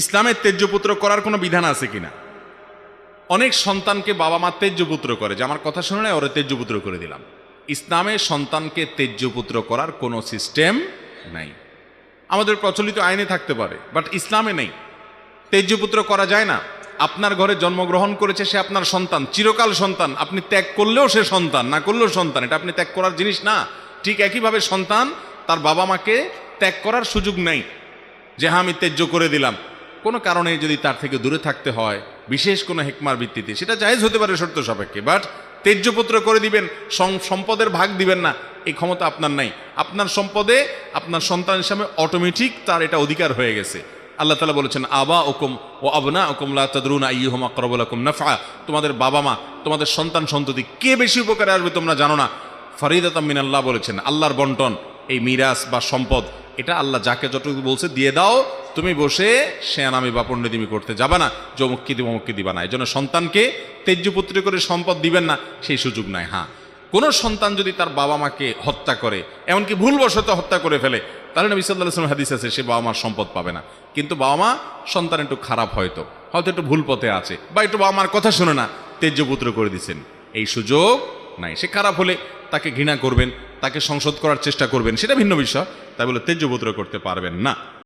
ইসলামের তেজ্যপুত্র করার কোনো বিধান আছে কিনা? অনেক সন্তানকে বাবা মা তেজ্যপুত্র করে, যে আমার কথা শুনে ওরা তেজ্যপুত্র করে দিলাম। ইসলামে সন্তানকে তেজ্যপুত্র করার কোনো সিস্টেম নাই। আমাদের প্রচলিত আইনে থাকতে পারে, বাট ইসলামে নেই। তেজ্যপুত্র করা যায় না। আপনার ঘরে জন্মগ্রহণ করেছে, সে আপনার সন্তান, চিরকাল সন্তান। আপনি ত্যাগ করলেও সে সন্তান, না করলেও সন্তান। এটা আপনি ত্যাগ করার জিনিস না। ঠিক একইভাবে সন্তান তার বাবা মাকে ত্যাগ করার সুযোগ নেই, যে হ্যাঁ আমি ত্যায্য করে দিলাম। কোনো কারণে যদি তার থেকে দূরে থাকতে হয়, বিশেষ কোনো হেকমার ভিত্তিতে, সেটা জায়েজ হতে পারে শর্ত সাপেক্ষে। বাট তেজ্যপুত্র করে দিবেন, সম্পদের ভাগ দিবেন না, এই ক্ষমতা আপনার নাই। আপনার সম্পদে আপনার সন্তান হিসাবে অটোমেটিক তার এটা অধিকার হয়ে গেছে। আল্লাহ তাআলা বলেছেন, আবা ওকুম ও আবনা ওকুম লা তাদরুনা আইয়ুহুম আকরাবু লাকুম নাফআ। তোমাদের বাবা মা, তোমাদের সন্তান সন্ততি কে বেশি উপকারে আসবে তোমরা জানো না। ফরিদাতাম মিনাল্লাহ বলেছেন, আল্লাহর বন্টন। এই মিরাস বা সম্পদ, এটা আল্লাহ যাকে যতটুকু বলছে দিয়ে দাও। তুমি বসে শেয়ানামি বা পণ্ডিতিমি করতে যাবা না, যে অমুককে দিব অমুককে দিবা না। এই জন্য সন্তানকে তেজ্যপুত্র করে সম্পদ দিবেন না, সেই সুযোগ নাই। হ্যাঁ, কোনো সন্তান যদি তার বাবা মাকে হত্যা করে, এমনকি ভুলবশত হত্যা করে ফেলে, তাহলে নবী সাল্লাল্লাহু আলাইহি ওয়াসাল্লাম হাদিস আছে, সে বাবা মার সম্পদ পাবে না। কিন্তু বাবা মা সন্তান একটু খারাপ, হয়তো একটু ভুল পথে আছে, বা একটু বাবা মার কথা শুনে না, তেজ্যপুত্র করে দিচ্ছেন, এই সুযোগ নাই। সে খারাপ হলে তাকে ঘৃণা করবেন, তাকে সংশোধ করার চেষ্টা করবেন, সেটা ভিন্ন বিষয়। তাই বলে তেজ্যপুত্র করতে পারবেন না।